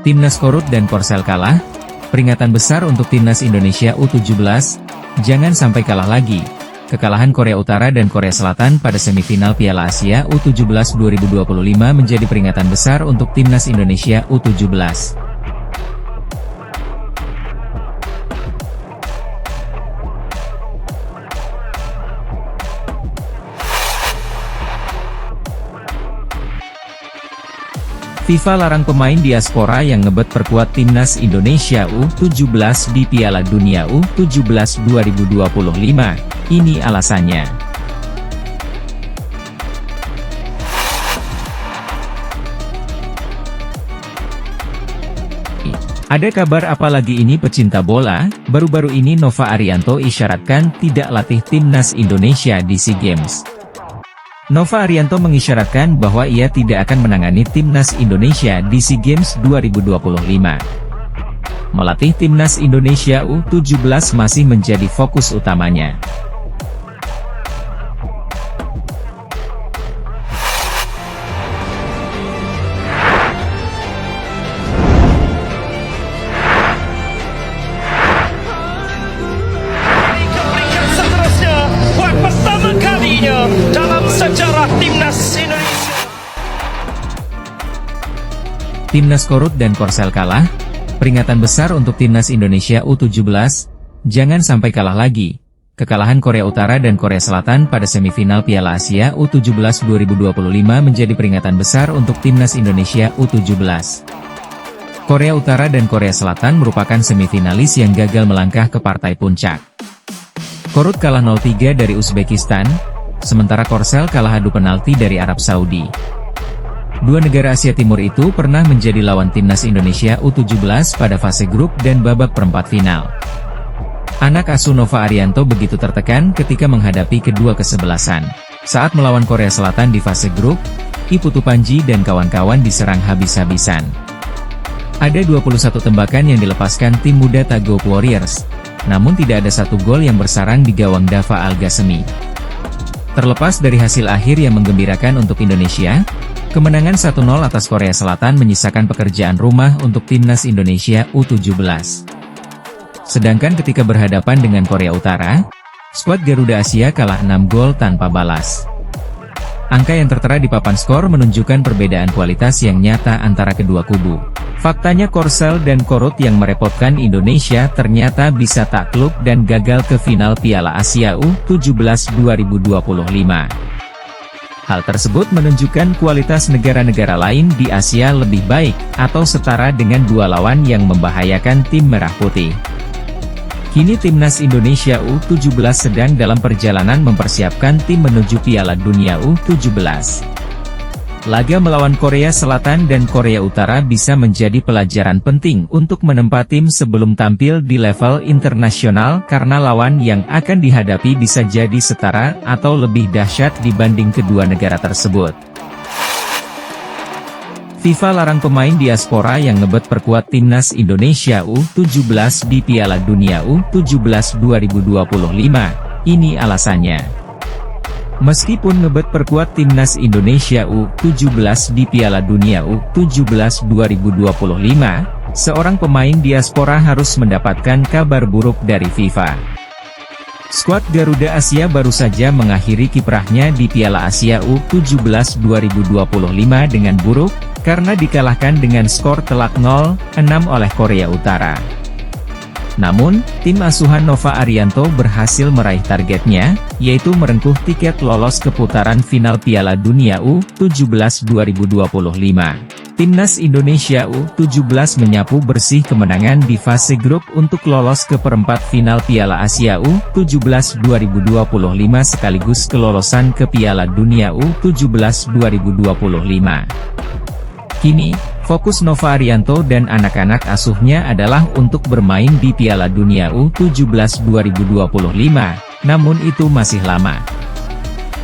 Timnas Korut dan Korsel kalah, peringatan besar untuk Timnas Indonesia U17, jangan sampai kalah lagi. Kekalahan Korea Utara dan Korea Selatan pada semifinal Piala Asia U17 2025 menjadi peringatan besar untuk Timnas Indonesia U17. FIFA larang pemain diaspora yang ngebet perkuat Timnas Indonesia U17 di Piala Dunia U17 2025. Ini alasannya. Ada kabar apa lagi ini pecinta bola? Baru-baru ini Nova Arianto isyaratkan tidak latih Timnas Indonesia di SEA Games. Nova Arianto mengisyaratkan bahwa ia tidak akan menangani Timnas Indonesia di SEA Games 2025. Melatih Timnas Indonesia U17 masih menjadi fokus utamanya. Dalam sejarah Timnas Indonesia. Timnas Korut dan Korsel kalah, peringatan besar untuk Timnas Indonesia U17, jangan sampai kalah lagi. Kekalahan Korea Utara dan Korea Selatan pada semifinal Piala Asia U17 2025 menjadi peringatan besar untuk Timnas Indonesia U17. Korea Utara dan Korea Selatan merupakan semifinalis yang gagal melangkah ke partai puncak. Korut kalah 0-3 dari Uzbekistan, sementara Korsel kalah adu penalti dari Arab Saudi. Dua negara Asia Timur itu pernah menjadi lawan Timnas Indonesia U17 pada fase grup dan babak perempat final. Anak asuh Nova Arianto begitu tertekan ketika menghadapi kedua kesebelasan. Saat melawan Korea Selatan di fase grup, I Putu Panji dan kawan-kawan diserang habis-habisan. Ada 21 tembakan yang dilepaskan tim muda Tagop Warriors, namun tidak ada satu gol yang bersarang di gawang Dava Al-Ghasemi. Terlepas dari hasil akhir yang menggembirakan untuk Indonesia, kemenangan 1-0 atas Korea Selatan menyisakan pekerjaan rumah untuk Timnas Indonesia U17. Sedangkan ketika berhadapan dengan Korea Utara, skuad Garuda Asia kalah 6 gol tanpa balas. Angka yang tertera di papan skor menunjukkan perbedaan kualitas yang nyata antara kedua kubu. Faktanya Korsel dan Korut yang merepotkan Indonesia ternyata bisa takluk dan gagal ke final Piala Asia U17 2025. Hal tersebut menunjukkan kualitas negara-negara lain di Asia lebih baik, atau setara dengan dua lawan yang membahayakan tim Merah Putih. Kini Timnas Indonesia U17 sedang dalam perjalanan mempersiapkan tim menuju Piala Dunia U17. Laga melawan Korea Selatan dan Korea Utara bisa menjadi pelajaran penting untuk menempa tim sebelum tampil di level internasional karena lawan yang akan dihadapi bisa jadi setara atau lebih dahsyat dibanding kedua negara tersebut. FIFA larang pemain diaspora yang ngebet perkuat Timnas Indonesia U17 di Piala Dunia U17 2025. Ini alasannya. Meskipun ngebet perkuat Timnas Indonesia U17 di Piala Dunia U17 2025, seorang pemain diaspora harus mendapatkan kabar buruk dari FIFA. Skuad Garuda Asia baru saja mengakhiri kiprahnya di Piala Asia U17 2025 dengan buruk, karena dikalahkan dengan skor telak 0-6 oleh Korea Utara. Namun, tim asuhan Nova Arianto berhasil meraih targetnya, yaitu merengkuh tiket lolos ke putaran final Piala Dunia U17 2025. Timnas Indonesia U17 menyapu bersih kemenangan di fase grup untuk lolos ke perempat final Piala Asia U17 2025 sekaligus kelolosan ke Piala Dunia U17 2025. Kini, fokus Nova Arianto dan anak-anak asuhnya adalah untuk bermain di Piala Dunia U17 2025, namun itu masih lama.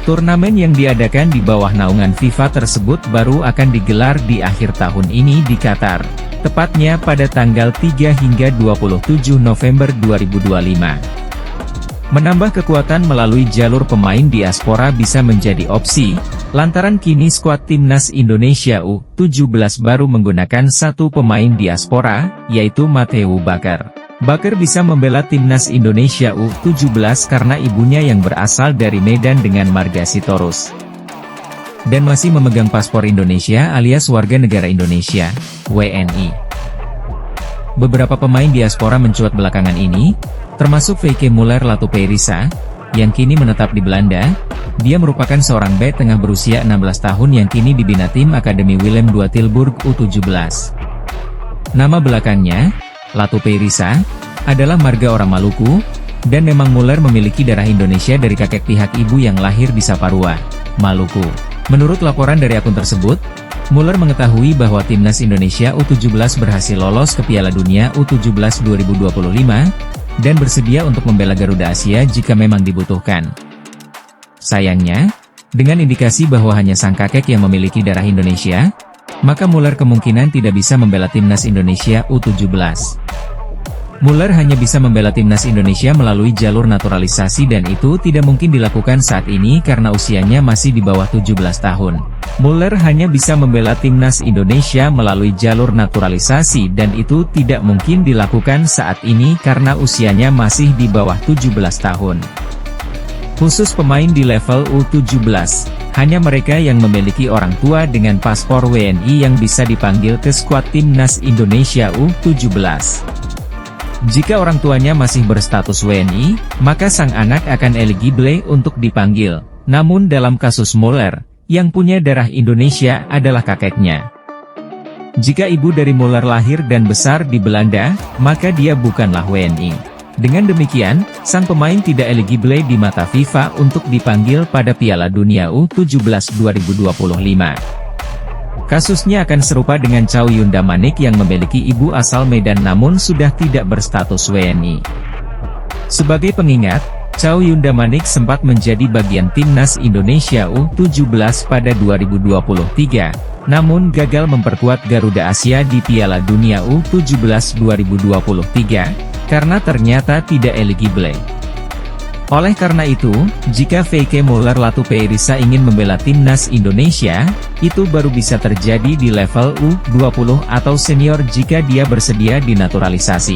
Turnamen yang diadakan di bawah naungan FIFA tersebut baru akan digelar di akhir tahun ini di Qatar, tepatnya pada tanggal 3 hingga 27 November 2025. Menambah kekuatan melalui jalur pemain diaspora bisa menjadi opsi, lantaran kini skuad timnas Indonesia U17 baru menggunakan satu pemain diaspora, yaitu Mateu Bakar. Bakar bisa membela timnas Indonesia U17 karena ibunya yang berasal dari Medan dengan marga Sitorus. Dan masih memegang paspor Indonesia alias warga negara Indonesia, WNI. Beberapa pemain diaspora mencuat belakangan ini, termasuk Feike Muller Latupeirisa, yang kini menetap di Belanda. Dia merupakan seorang bek tengah berusia 16 tahun yang kini dibina tim Akademi Willem II Tilburg U17. Nama belakangnya, Latupeirisa, adalah marga orang Maluku, dan memang Muller memiliki darah Indonesia dari kakek pihak ibu yang lahir di Saparua, Maluku. Menurut laporan dari akun tersebut, Muller mengetahui bahwa timnas Indonesia U17 berhasil lolos ke Piala Dunia U17 2025, dan bersedia untuk membela Garuda Asia jika memang dibutuhkan. Sayangnya, dengan indikasi bahwa hanya sang kakek yang memiliki darah Indonesia, maka Muller kemungkinan tidak bisa membela timnas Indonesia U17. Muller hanya bisa membela timnas Indonesia melalui jalur naturalisasi dan itu tidak mungkin dilakukan saat ini karena usianya masih di bawah 17 tahun. Muller hanya bisa membela timnas Indonesia melalui jalur naturalisasi dan itu tidak mungkin dilakukan saat ini karena usianya masih di bawah 17 tahun. Khusus pemain di level U17, hanya mereka yang memiliki orang tua dengan paspor WNI yang bisa dipanggil ke skuad timnas Indonesia U17. Jika orang tuanya masih berstatus WNI, maka sang anak akan eligible untuk dipanggil. Namun dalam kasus Muller, yang punya darah Indonesia adalah kakeknya. Jika ibu dari Muller lahir dan besar di Belanda, maka dia bukanlah WNI. Dengan demikian, sang pemain tidak eligible di mata FIFA untuk dipanggil pada Piala Dunia U17 2025. Kasusnya akan serupa dengan Chow Yunda Manik yang memiliki ibu asal Medan namun sudah tidak berstatus WNI. Sebagai pengingat, Chow Yunda Manik sempat menjadi bagian timnas Indonesia U17 pada 2023, namun gagal memperkuat Garuda Asia di Piala Dunia U17 2023, karena ternyata tidak eligible. Oleh karena itu, jika Feike Muller Latupeirisa ingin membela timnas Indonesia, itu baru bisa terjadi di level U20 atau senior jika dia bersedia dinaturalisasi.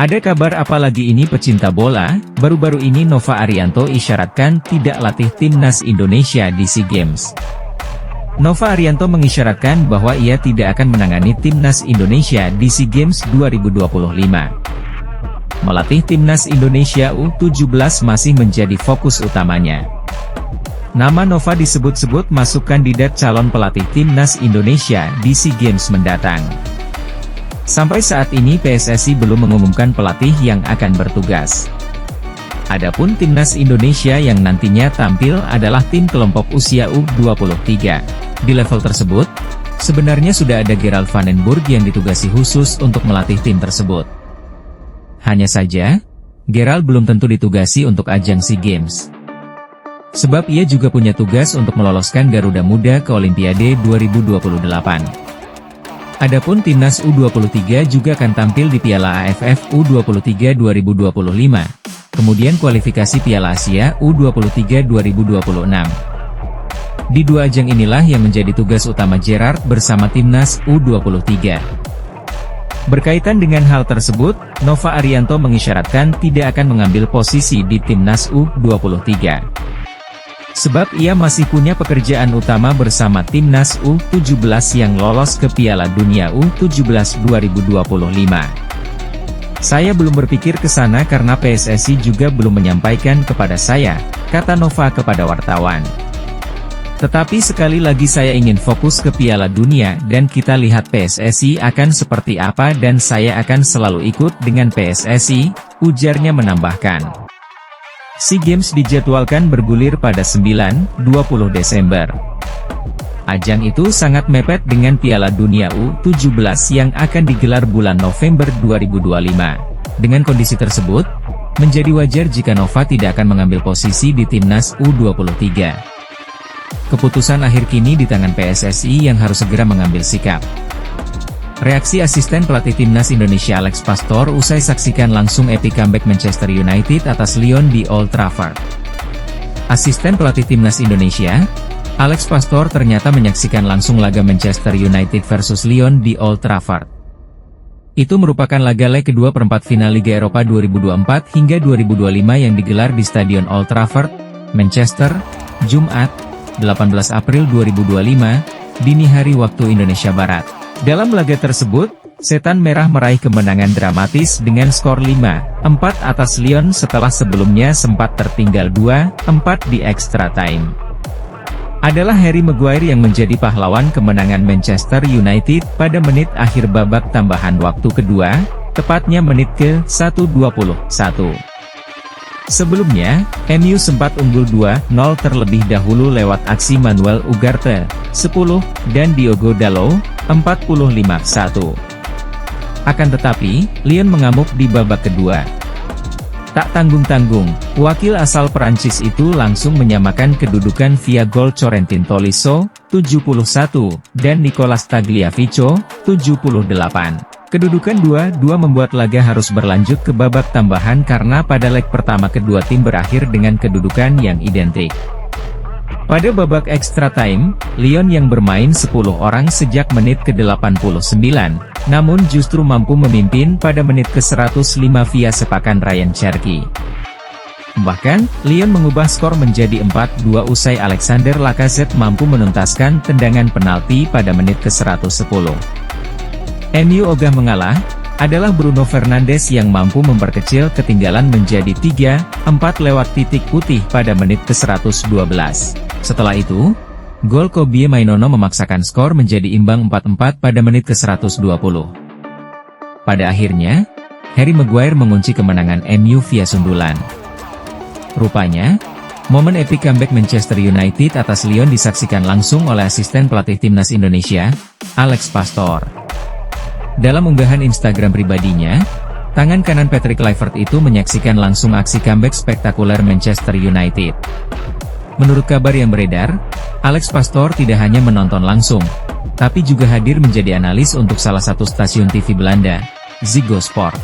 Ada kabar apa lagi ini pecinta bola? Baru-baru ini Nova Arianto isyaratkan tidak latih timnas Indonesia di SEA Games. Nova Arianto mengisyaratkan bahwa ia tidak akan menangani timnas Indonesia di SEA Games 2025. Melatih timnas Indonesia U17 masih menjadi fokus utamanya. Nama Nova disebut-sebut masuk kandidat calon pelatih timnas Indonesia di SEA Games mendatang. Sampai saat ini PSSI belum mengumumkan pelatih yang akan bertugas. Adapun timnas Indonesia yang nantinya tampil adalah tim kelompok usia U23. Di level tersebut, sebenarnya sudah ada Gerald van den Burg yang ditugasi khusus untuk melatih tim tersebut. Hanya saja, Gerald belum tentu ditugasi untuk ajang SEA Games. Sebab ia juga punya tugas untuk meloloskan Garuda Muda ke Olimpiade 2028. Adapun timnas U23 juga akan tampil di Piala AFF U23 2025, kemudian kualifikasi Piala Asia U23 2026. Di dua ajang inilah yang menjadi tugas utama Gerard bersama timnas U23. Berkaitan dengan hal tersebut, Nova Arianto mengisyaratkan tidak akan mengambil posisi di timnas U23. Sebab ia masih punya pekerjaan utama bersama timnas U17 yang lolos ke Piala Dunia U17 2025. Saya belum berpikir ke sana karena PSSI juga belum menyampaikan kepada saya, kata Nova kepada wartawan. Tetapi sekali lagi saya ingin fokus ke Piala Dunia dan kita lihat PSSI akan seperti apa dan saya akan selalu ikut dengan PSSI, ujarnya menambahkan. SEA Games dijadwalkan bergulir pada 9-20 Desember. Ajang itu sangat mepet dengan Piala Dunia U17 yang akan digelar bulan November 2025. Dengan kondisi tersebut, menjadi wajar jika Nova tidak akan mengambil posisi di timnas U23. Keputusan akhir kini di tangan PSSI yang harus segera mengambil sikap. Reaksi asisten pelatih timnas Indonesia Alex Pastor usai saksikan langsung epic comeback Manchester United atas Lyon di Old Trafford. Asisten pelatih timnas Indonesia, Alex Pastor ternyata menyaksikan langsung laga Manchester United versus Lyon di Old Trafford. Itu merupakan laga leg kedua perempat final Liga Eropa 2024 hingga 2025 yang digelar di Stadion Old Trafford, Manchester, Jumat, 18 April 2025, dini hari waktu Indonesia Barat. Dalam laga tersebut, Setan Merah meraih kemenangan dramatis dengan skor 5-4 atas Lyon setelah sebelumnya sempat tertinggal 2-4 di extra time. Adalah Harry Maguire yang menjadi pahlawan kemenangan Manchester United pada menit akhir babak tambahan waktu kedua, tepatnya menit ke-121. Sebelumnya, MU sempat unggul 2-0 terlebih dahulu lewat aksi Manuel Ugarte, 10, dan Diogo Dalot, 45-1. Akan tetapi, Lyon mengamuk di babak kedua. Tak tanggung-tanggung, wakil asal Perancis itu langsung menyamakan kedudukan via gol Corentin Tolisso, 71, dan Nicolas Tagliafico, 78. Kedudukan 2-2 membuat laga harus berlanjut ke babak tambahan karena pada leg pertama kedua tim berakhir dengan kedudukan yang identik. Pada babak extra time, Lyon yang bermain 10 orang sejak menit ke-89, namun justru mampu memimpin pada menit ke-105 via sepakan Ryan Cherki. Bahkan, Lyon mengubah skor menjadi 4-2 usai Alexander Lacazette mampu menuntaskan tendangan penalti pada menit ke-110. MU ogah mengalah, adalah Bruno Fernandes yang mampu memperkecil ketinggalan menjadi 3-4 lewat titik putih pada menit ke-112. Setelah itu, gol Kobie Mainono memaksakan skor menjadi imbang 4-4 pada menit ke-120. Pada akhirnya, Harry Maguire mengunci kemenangan MU via sundulan. Rupanya, momen epic comeback Manchester United atas Lyon disaksikan langsung oleh asisten pelatih timnas Indonesia, Alex Pastor. Dalam unggahan Instagram pribadinya, tangan kanan Patrick Kluivert itu menyaksikan langsung aksi comeback spektakuler Manchester United. Menurut kabar yang beredar, Alex Pastor tidak hanya menonton langsung, tapi juga hadir menjadi analis untuk salah satu stasiun TV Belanda, Ziggo Sport.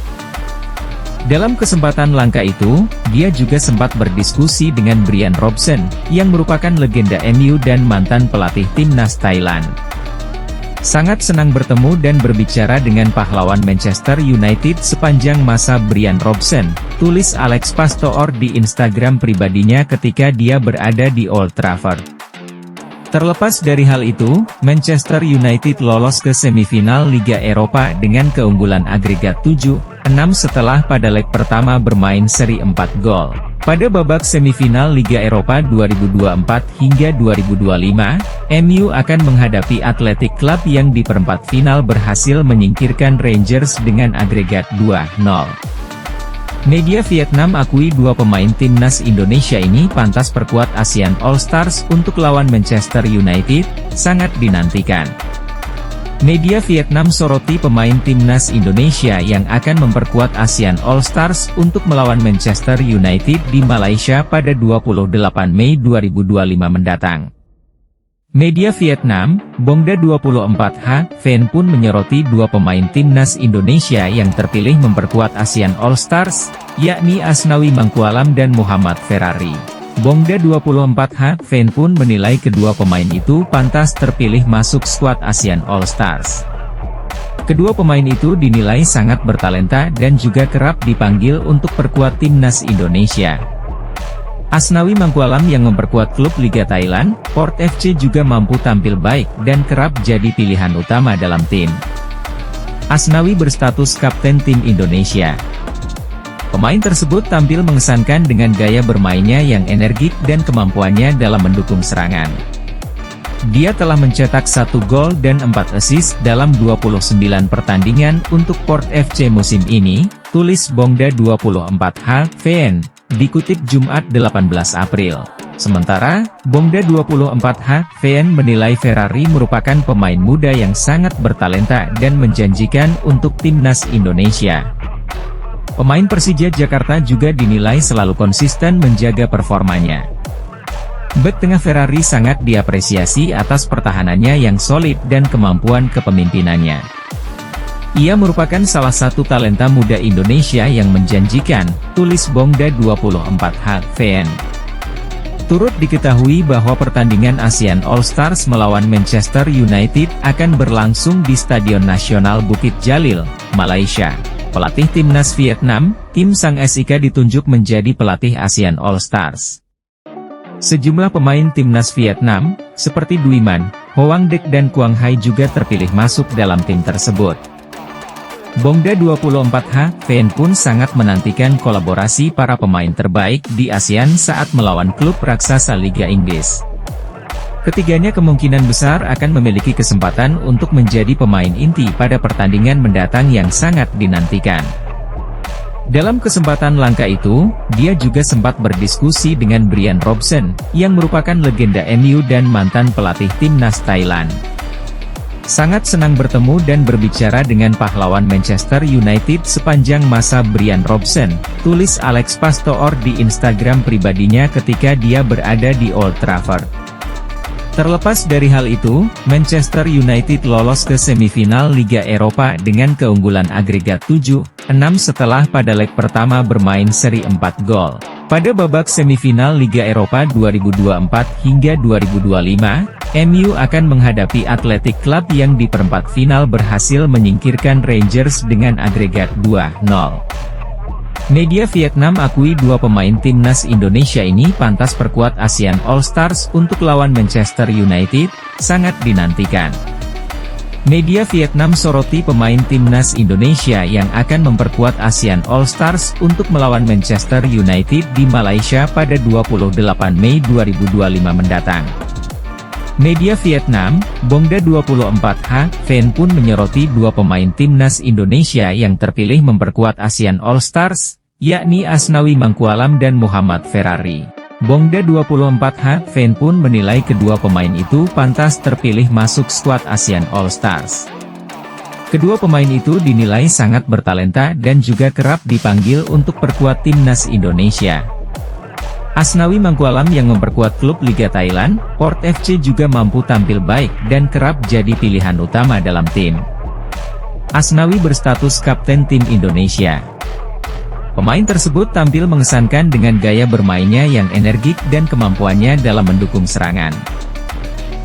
Dalam kesempatan langka itu, dia juga sempat berdiskusi dengan Brian Robson, yang merupakan legenda MU dan mantan pelatih timnas Thailand. Sangat senang bertemu dan berbicara dengan pahlawan Manchester United sepanjang masa Brian Robson, tulis Alex Pastor di Instagram pribadinya ketika dia berada di Old Trafford. Terlepas dari hal itu, Manchester United lolos ke semifinal Liga Eropa dengan keunggulan agregat 7-6 setelah pada leg pertama bermain seri 4 gol. Pada babak semifinal Liga Eropa 2024 hingga 2025, MU akan menghadapi Athletic Club yang di perempat final berhasil menyingkirkan Rangers dengan agregat 2-0. Media Vietnam akui dua pemain timnas Indonesia ini pantas perkuat ASEAN All Stars untuk lawan Manchester United, sangat dinantikan. Media Vietnam soroti pemain timnas Indonesia yang akan memperkuat ASEAN All Stars untuk melawan Manchester United di Malaysia pada 28 Mei 2025 mendatang. Media Vietnam, Bongda 24H, Fan pun menyoroti dua pemain timnas Indonesia yang terpilih memperkuat ASEAN All Stars, yakni Asnawi Mangkualam dan Muhammad Ferrari. Bongda 24H, Fan pun menilai kedua pemain itu pantas terpilih masuk skuad ASEAN All Stars. Kedua pemain itu dinilai sangat bertalenta dan juga kerap dipanggil untuk perkuat timnas Indonesia. Asnawi Mangkualam yang memperkuat klub Liga Thailand, Port FC juga mampu tampil baik dan kerap jadi pilihan utama dalam tim. Asnawi berstatus kapten tim Indonesia. Pemain tersebut tampil mengesankan dengan gaya bermainnya yang energik dan kemampuannya dalam mendukung serangan. Dia telah mencetak 1 gol dan 4 assist dalam 29 pertandingan untuk Port FC musim ini, tulis Bongda 24H, Fan, dikutip Jumat 18 April. Sementara, Bongda 24H, Fan menilai Ferrari merupakan pemain muda yang sangat bertalenta dan menjanjikan untuk timnas Indonesia. Pemain Persija Jakarta juga dinilai selalu konsisten menjaga performanya. Bek tengah Ferrari sangat diapresiasi atas pertahanannya yang solid dan kemampuan kepemimpinannya. Ia merupakan salah satu talenta muda Indonesia yang menjanjikan, tulis Bongda 24HVN. Turut diketahui bahwa pertandingan ASEAN All Stars melawan Manchester United akan berlangsung di Stadion Nasional Bukit Jalil, Malaysia. Pelatih timnas Vietnam, Kim Sang SIK ditunjuk menjadi pelatih ASEAN All Stars. Sejumlah pemain timnas Vietnam, seperti Duy Man, Hoang Dec dan Quang Hai juga terpilih masuk dalam tim tersebut. Bongda 24HVN pun sangat menantikan kolaborasi para pemain terbaik di ASEAN saat melawan klub raksasa Liga Inggris. Ketiganya kemungkinan besar akan memiliki kesempatan untuk menjadi pemain inti pada pertandingan mendatang yang sangat dinantikan. Dalam kesempatan langka itu, dia juga sempat berdiskusi dengan Brian Robson, yang merupakan legenda MU dan mantan pelatih timnas Thailand. Sangat senang bertemu dan berbicara dengan pahlawan Manchester United sepanjang masa Brian Robson, tulis Alex Pastor di Instagram pribadinya ketika dia berada di Old Trafford. Terlepas dari hal itu, Manchester United lolos ke semifinal Liga Eropa dengan keunggulan agregat 7-6 setelah pada leg pertama bermain seri 4 gol. Pada babak semifinal Liga Eropa 2024 hingga 2025, MU akan menghadapi Athletic Club yang di perempat final berhasil menyingkirkan Rangers dengan agregat 2-0. Media Vietnam akui dua pemain timnas Indonesia ini pantas perkuat ASEAN All Stars untuk lawan Manchester United, sangat dinantikan. Media Vietnam soroti pemain timnas Indonesia yang akan memperkuat ASEAN All Stars untuk melawan Manchester United di Malaysia pada 28 Mei 2025 mendatang. Media Vietnam, Bongda 24HVN pun menyoroti dua pemain timnas Indonesia yang terpilih memperkuat ASEAN All Stars, yakni Asnawi Mangkualam dan Muhammad Ferrari. Bongda 24HVN pun menilai kedua pemain itu pantas terpilih masuk skuad ASEAN All Stars. Kedua pemain itu dinilai sangat bertalenta dan juga kerap dipanggil untuk perkuat timnas Indonesia. Asnawi Mangkualam yang memperkuat klub Liga Thailand, Port FC juga mampu tampil baik dan kerap jadi pilihan utama dalam tim. Asnawi berstatus kapten tim Indonesia. Pemain tersebut tampil mengesankan dengan gaya bermainnya yang energik dan kemampuannya dalam mendukung serangan.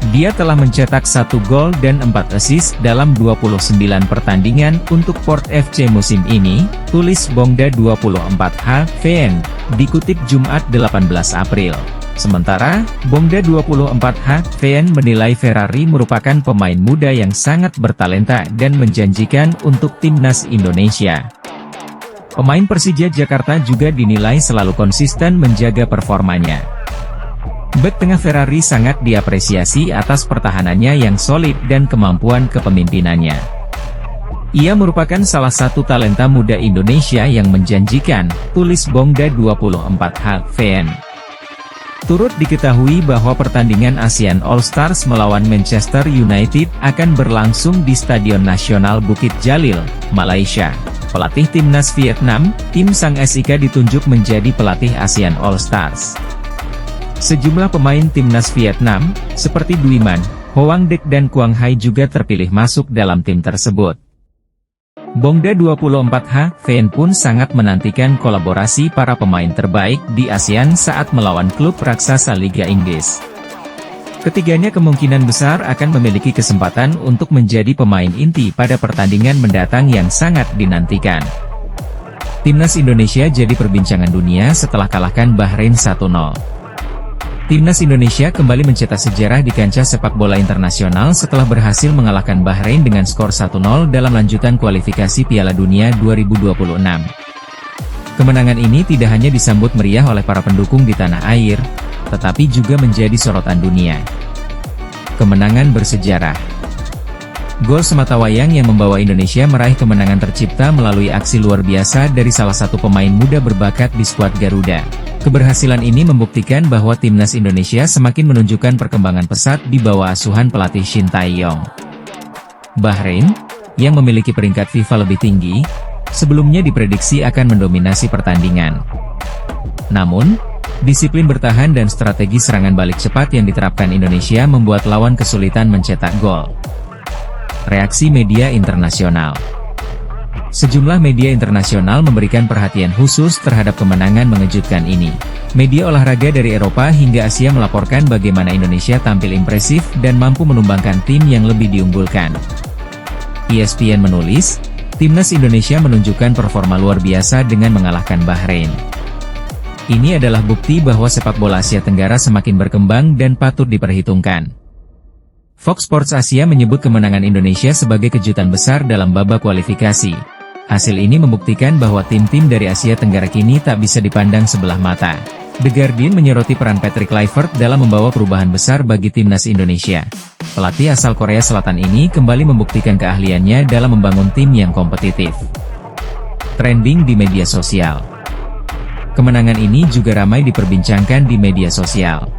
Dia telah mencetak 1 gol dan 4 assist dalam 29 pertandingan untuk Port FC musim ini, tulis Bongda 24HVN, dikutip Jumat 18 April. Sementara, Bongda 24HVN menilai Ferrari merupakan pemain muda yang sangat bertalenta dan menjanjikan untuk timnas Indonesia. Pemain Persija Jakarta juga dinilai selalu konsisten menjaga performanya. Bek tengah Ferrari sangat diapresiasi atas pertahanannya yang solid dan kemampuan kepemimpinannya. Ia merupakan salah satu talenta muda Indonesia yang menjanjikan, tulis Bongda 24HVN. Turut diketahui bahwa pertandingan ASEAN All Stars melawan Manchester United akan berlangsung di Stadion Nasional Bukit Jalil, Malaysia. Pelatih timnas Vietnam, Kim Sang SIK ditunjuk menjadi pelatih ASEAN All Stars. Sejumlah pemain timnas Vietnam, seperti Duy Man, Hoang Dec dan Quang Hai juga terpilih masuk dalam tim tersebut. Bongda 24HVN pun sangat menantikan kolaborasi para pemain terbaik di ASEAN saat melawan klub raksasa Liga Inggris. Ketiganya kemungkinan besar akan memiliki kesempatan untuk menjadi pemain inti pada pertandingan mendatang yang sangat dinantikan. Timnas Indonesia jadi perbincangan dunia setelah kalahkan Bahrain 1-0. Timnas Indonesia kembali mencetak sejarah di kancah sepak bola internasional setelah berhasil mengalahkan Bahrain dengan skor 1-0 dalam lanjutan kualifikasi Piala Dunia 2026. Kemenangan ini tidak hanya disambut meriah oleh para pendukung di tanah air, tetapi juga menjadi sorotan dunia. Kemenangan bersejarah. Gol sematawayang yang membawa Indonesia meraih kemenangan tercipta melalui aksi luar biasa dari salah satu pemain muda berbakat di skuad Garuda. Keberhasilan ini membuktikan bahwa timnas Indonesia semakin menunjukkan perkembangan pesat di bawah asuhan pelatih Shin Tae-yong. Bahrain, yang memiliki peringkat FIFA lebih tinggi, sebelumnya diprediksi akan mendominasi pertandingan. Namun, disiplin bertahan dan strategi serangan balik cepat yang diterapkan Indonesia membuat lawan kesulitan mencetak gol. Reaksi media internasional. Sejumlah media internasional memberikan perhatian khusus terhadap kemenangan mengejutkan ini. Media olahraga dari Eropa hingga Asia melaporkan bagaimana Indonesia tampil impresif dan mampu menumbangkan tim yang lebih diunggulkan. ESPN menulis, Timnas Indonesia menunjukkan performa luar biasa dengan mengalahkan Bahrain. Ini adalah bukti bahwa sepak bola Asia Tenggara semakin berkembang dan patut diperhitungkan. Fox Sports Asia menyebut kemenangan Indonesia sebagai kejutan besar dalam babak kualifikasi. Hasil ini membuktikan bahwa tim-tim dari Asia Tenggara kini tak bisa dipandang sebelah mata. The Guardian menyoroti peran Patrick Kluivert dalam membawa perubahan besar bagi Timnas Indonesia. Pelatih asal Korea Selatan ini kembali membuktikan keahliannya dalam membangun tim yang kompetitif. Trending di media sosial. Kemenangan ini juga ramai diperbincangkan di media sosial.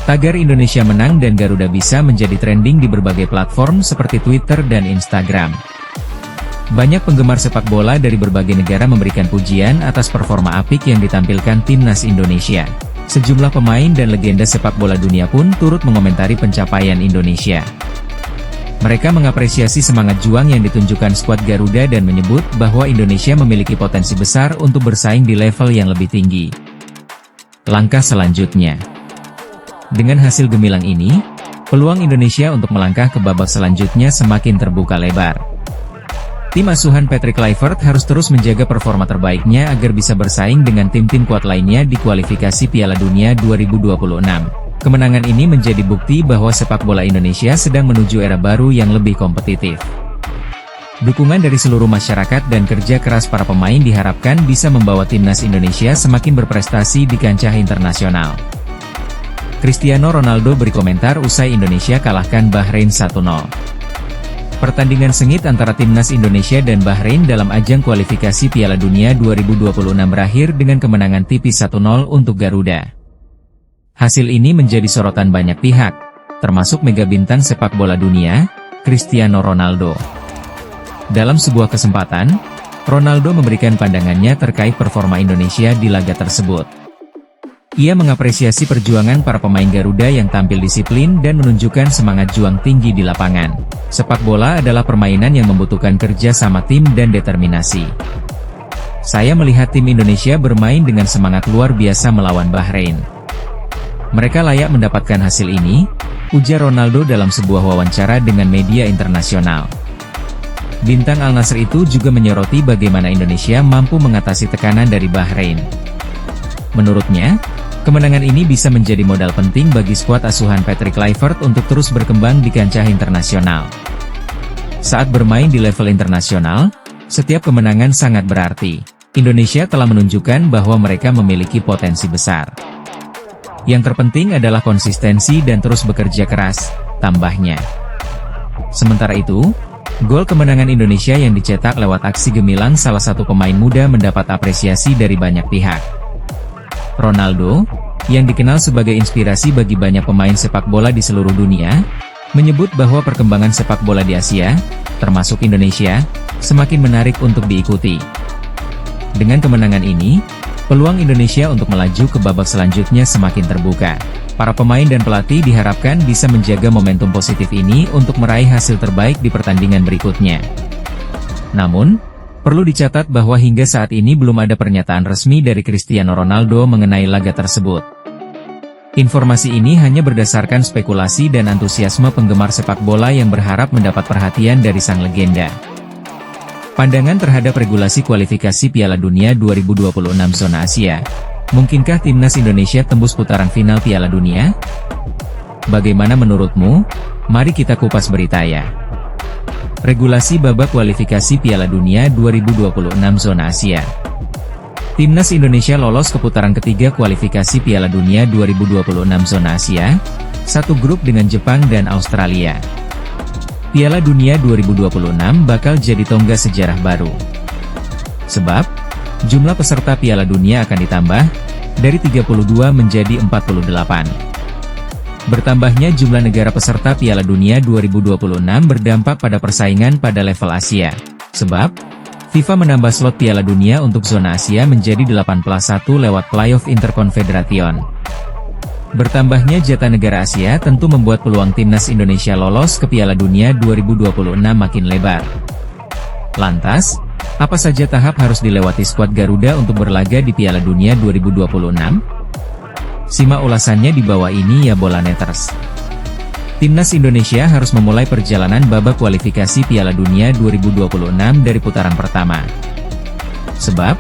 Tagar Indonesia menang dan Garuda bisa menjadi trending di berbagai platform seperti Twitter dan Instagram. Banyak penggemar sepak bola dari berbagai negara memberikan pujian atas performa apik yang ditampilkan Timnas Indonesia. Sejumlah pemain dan legenda sepak bola dunia pun turut mengomentari pencapaian Indonesia. Mereka mengapresiasi semangat juang yang ditunjukkan skuad Garuda dan menyebut bahwa Indonesia memiliki potensi besar untuk bersaing di level yang lebih tinggi. Langkah selanjutnya. Dengan hasil gemilang ini, peluang Indonesia untuk melangkah ke babak selanjutnya semakin terbuka lebar. Tim asuhan Patrick Kluivert harus terus menjaga performa terbaiknya agar bisa bersaing dengan tim-tim kuat lainnya di kualifikasi Piala Dunia 2026. Kemenangan ini menjadi bukti bahwa sepak bola Indonesia sedang menuju era baru yang lebih kompetitif. Dukungan dari seluruh masyarakat dan kerja keras para pemain diharapkan bisa membawa Timnas Indonesia semakin berprestasi di kancah internasional. Cristiano Ronaldo berkomentar usai Indonesia kalahkan Bahrain 1-0. Pertandingan sengit antara Timnas Indonesia dan Bahrain dalam ajang kualifikasi Piala Dunia 2026 berakhir dengan kemenangan tipis 1-0 untuk Garuda. Hasil ini menjadi sorotan banyak pihak, termasuk mega bintang sepak bola dunia, Cristiano Ronaldo. Dalam sebuah kesempatan, Ronaldo memberikan pandangannya terkait performa Indonesia di laga tersebut. Ia mengapresiasi perjuangan para pemain Garuda yang tampil disiplin dan menunjukkan semangat juang tinggi di lapangan. Sepak bola adalah permainan yang membutuhkan kerja sama tim dan determinasi. Saya melihat tim Indonesia bermain dengan semangat luar biasa melawan Bahrain. Mereka layak mendapatkan hasil ini, ujar Ronaldo dalam sebuah wawancara dengan media internasional. Bintang Al Nassr itu juga menyoroti bagaimana Indonesia mampu mengatasi tekanan dari Bahrain. Menurutnya, kemenangan ini bisa menjadi modal penting bagi skuad asuhan Patrick Kluivert untuk terus berkembang di kancah internasional. Saat bermain di level internasional, setiap kemenangan sangat berarti. Indonesia telah menunjukkan bahwa mereka memiliki potensi besar. Yang terpenting adalah konsistensi dan terus bekerja keras, tambahnya. Sementara itu, gol kemenangan Indonesia yang dicetak lewat aksi gemilang salah satu pemain muda mendapat apresiasi dari banyak pihak. Ronaldo, yang dikenal sebagai inspirasi bagi banyak pemain sepak bola di seluruh dunia, menyebut bahwa perkembangan sepak bola di Asia, termasuk Indonesia, semakin menarik untuk diikuti. Dengan kemenangan ini, peluang Indonesia untuk melaju ke babak selanjutnya semakin terbuka. Para pemain dan pelatih diharapkan bisa menjaga momentum positif ini untuk meraih hasil terbaik di pertandingan berikutnya. Namun, perlu dicatat bahwa hingga saat ini belum ada pernyataan resmi dari Cristiano Ronaldo mengenai laga tersebut. Informasi ini hanya berdasarkan spekulasi dan antusiasme penggemar sepak bola yang berharap mendapat perhatian dari sang legenda. Pandangan terhadap regulasi kualifikasi Piala Dunia 2026 zona Asia. Mungkinkah Timnas Indonesia tembus putaran final Piala Dunia? Bagaimana menurutmu? Mari kita kupas berita ya. Regulasi babak kualifikasi Piala Dunia 2026 zona Asia. Timnas Indonesia lolos ke putaran ketiga kualifikasi Piala Dunia 2026 zona Asia, satu grup dengan Jepang dan Australia. Piala Dunia 2026 bakal jadi tonggak sejarah baru. Sebab, jumlah peserta Piala Dunia akan ditambah, dari 32 menjadi 48. Bertambahnya jumlah negara peserta Piala Dunia 2026 berdampak pada persaingan pada level Asia. Sebab, FIFA menambah slot Piala Dunia untuk zona Asia menjadi 81 lewat playoff Interconfederation. Bertambahnya jatah negara Asia tentu membuat peluang Timnas Indonesia lolos ke Piala Dunia 2026 makin lebar. Lantas, Apa saja tahap harus dilewati skuad Garuda untuk berlaga di Piala Dunia 2026? Simak ulasannya di bawah ini ya Bolaneters. Timnas Indonesia harus memulai perjalanan babak kualifikasi Piala Dunia 2026 dari putaran pertama. Sebab,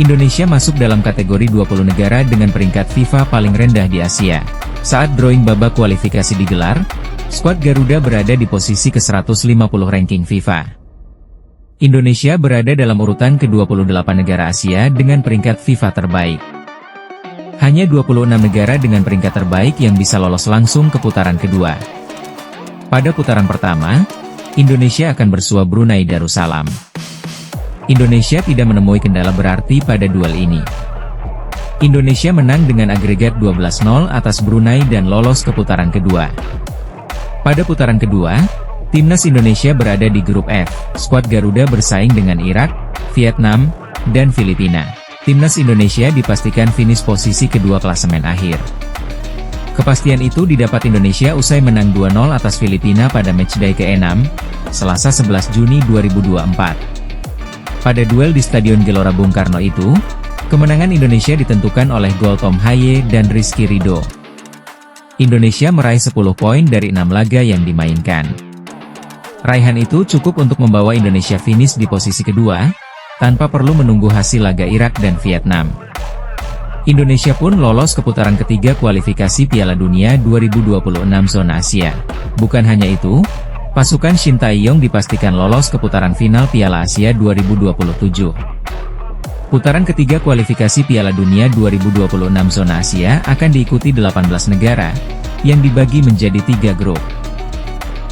Indonesia masuk dalam kategori 20 negara dengan peringkat FIFA paling rendah di Asia. Saat drawing babak kualifikasi digelar, skuad Garuda berada di posisi ke-150 ranking FIFA. Indonesia berada dalam urutan ke-28 negara Asia dengan peringkat FIFA terbaik. Hanya 26 negara dengan peringkat terbaik yang bisa lolos langsung ke putaran kedua. Pada putaran pertama, Indonesia akan bersua Brunei Darussalam. Indonesia tidak menemui kendala berarti pada duel ini. Indonesia menang dengan agregat 12-0 atas Brunei dan lolos ke putaran kedua. Pada putaran kedua, Timnas Indonesia berada di grup F. Skuad Garuda bersaing dengan Irak, Vietnam, dan Filipina. Timnas Indonesia dipastikan finish posisi kedua klasemen akhir. Kepastian itu didapat Indonesia usai menang 2-0 atas Filipina pada matchday ke-6, Selasa 11 Juni 2024. Pada duel di Stadion Gelora Bung Karno itu, kemenangan Indonesia ditentukan oleh gol Tom Haye dan Rizky Ridho. Indonesia meraih 10 poin dari 6 laga yang dimainkan. Raihan itu cukup untuk membawa Indonesia finish di posisi kedua, tanpa perlu menunggu hasil laga Irak dan Vietnam. Indonesia pun lolos ke putaran ketiga kualifikasi Piala Dunia 2026 zona Asia. Bukan hanya itu, pasukan Shin Tae-yong dipastikan lolos ke putaran final Piala Asia 2027. Putaran ketiga kualifikasi Piala Dunia 2026 zona Asia akan diikuti 18 negara, yang dibagi menjadi 3 grup.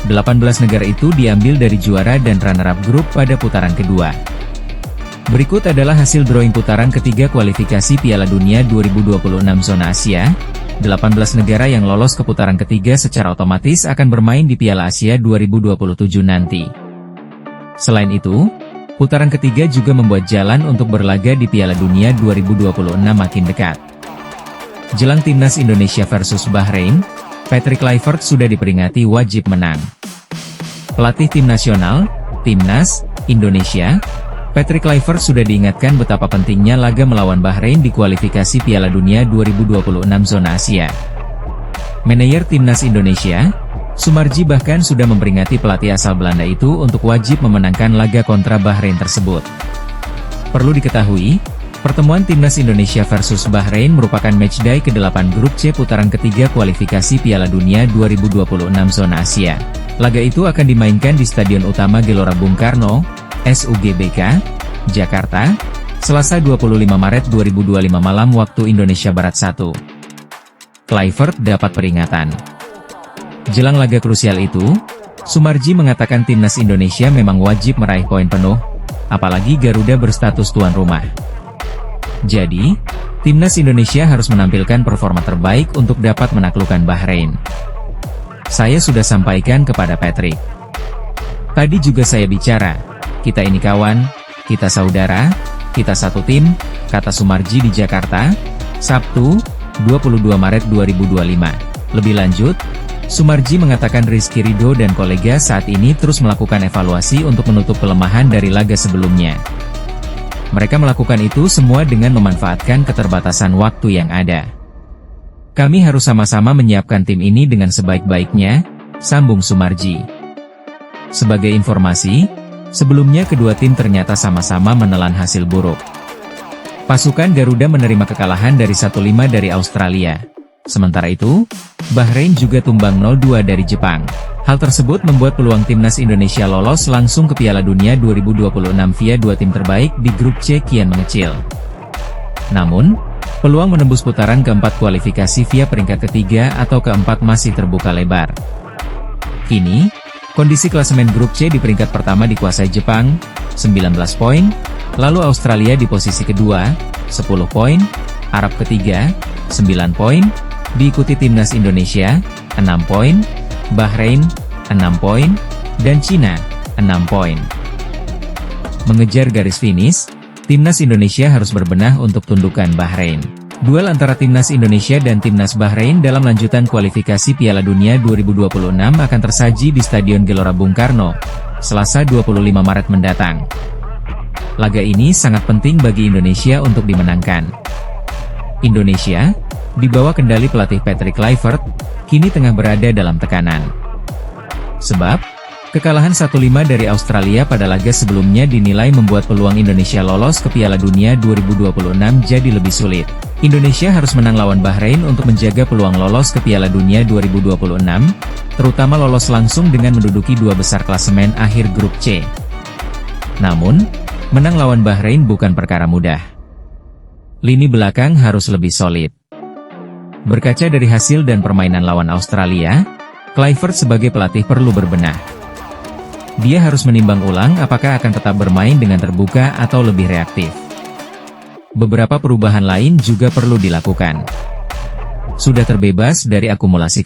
18 negara itu diambil dari juara dan runner-up grup pada putaran kedua. Berikut adalah hasil drawing putaran ketiga kualifikasi Piala Dunia 2026 zona Asia. 18 negara yang lolos ke putaran ketiga secara otomatis akan bermain di Piala Asia 2027 nanti. Selain itu, putaran ketiga juga membuat jalan untuk berlaga di Piala Dunia 2026 makin dekat. Jelang Timnas Indonesia versus Bahrain, Patrick Kluivert sudah diperingati wajib menang. Pelatih tim nasional, Timnas Indonesia, Patrick Kluivert sudah diingatkan betapa pentingnya laga melawan Bahrain di kualifikasi Piala Dunia 2026 zona Asia. Manajer Timnas Indonesia, Sumarji bahkan sudah memperingati pelatih asal Belanda itu untuk wajib memenangkan laga kontra Bahrain tersebut. Perlu diketahui, pertemuan Timnas Indonesia versus Bahrain merupakan matchday ke-8 grup C putaran ketiga kualifikasi Piala Dunia 2026 zona Asia. Laga itu akan dimainkan di Stadion Utama Gelora Bung Karno, SUGBK, Jakarta, Selasa 25 Maret 2025 malam waktu Indonesia Barat 1. Kluivert dapat peringatan. Jelang laga krusial itu, Sumarji mengatakan Timnas Indonesia memang wajib meraih poin penuh, apalagi Garuda berstatus tuan rumah. Jadi, Timnas Indonesia harus menampilkan performa terbaik untuk dapat menaklukkan Bahrain. Saya sudah sampaikan kepada Patrick. Tadi juga saya bicara, kita ini kawan, kita saudara, kita satu tim, kata Sumarji di Jakarta, Sabtu, 22 Maret 2025. Lebih lanjut, Sumarji mengatakan Rizky Ridho dan kolega saat ini terus melakukan evaluasi untuk menutup kelemahan dari laga sebelumnya. Mereka melakukan itu semua dengan memanfaatkan keterbatasan waktu yang ada. Kami harus sama-sama menyiapkan tim ini dengan sebaik-baiknya, sambung Sumarji. Sebagai informasi, sebelumnya kedua tim ternyata sama-sama menelan hasil buruk. Pasukan Garuda menerima kekalahan dari 1-5 dari Australia. Sementara itu, Bahrain juga tumbang 0-2 dari Jepang. Hal tersebut membuat peluang Timnas Indonesia lolos langsung ke Piala Dunia 2026 via dua tim terbaik di grup C kian mengecil. Namun, peluang menembus putaran keempat kualifikasi via peringkat ketiga atau keempat masih terbuka lebar. Kini, kondisi klasemen grup C di peringkat pertama dikuasai Jepang, 19 poin, lalu Australia di posisi kedua, 10 poin, Arab ketiga, 9 poin, diikuti Timnas Indonesia, 6 poin, Bahrain, 6 poin, dan Cina, 6 poin. Mengejar garis finish, Timnas Indonesia harus berbenah untuk tundukkan Bahrain. Duel antara Timnas Indonesia dan Timnas Bahrain dalam lanjutan kualifikasi Piala Dunia 2026 akan tersaji di Stadion Gelora Bung Karno, Selasa 25 Maret mendatang. Laga ini sangat penting bagi Indonesia untuk dimenangkan. Indonesia, di bawah kendali pelatih Patrick Kluivert, kini tengah berada dalam tekanan. Sebab, kekalahan 1-5 dari Australia pada laga sebelumnya dinilai membuat peluang Indonesia lolos ke Piala Dunia 2026 jadi lebih sulit. Indonesia harus menang lawan Bahrain untuk menjaga peluang lolos ke Piala Dunia 2026, terutama lolos langsung dengan menduduki 2 besar klasemen akhir grup C. Namun, menang lawan Bahrain bukan perkara mudah. Lini belakang harus lebih solid. Berkaca dari hasil dan permainan lawan Australia, Kluivert sebagai pelatih perlu berbenah. Dia harus menimbang ulang apakah akan tetap bermain dengan terbuka atau lebih reaktif. Beberapa perubahan lain juga perlu dilakukan. Sudah terbebas dari akumulasi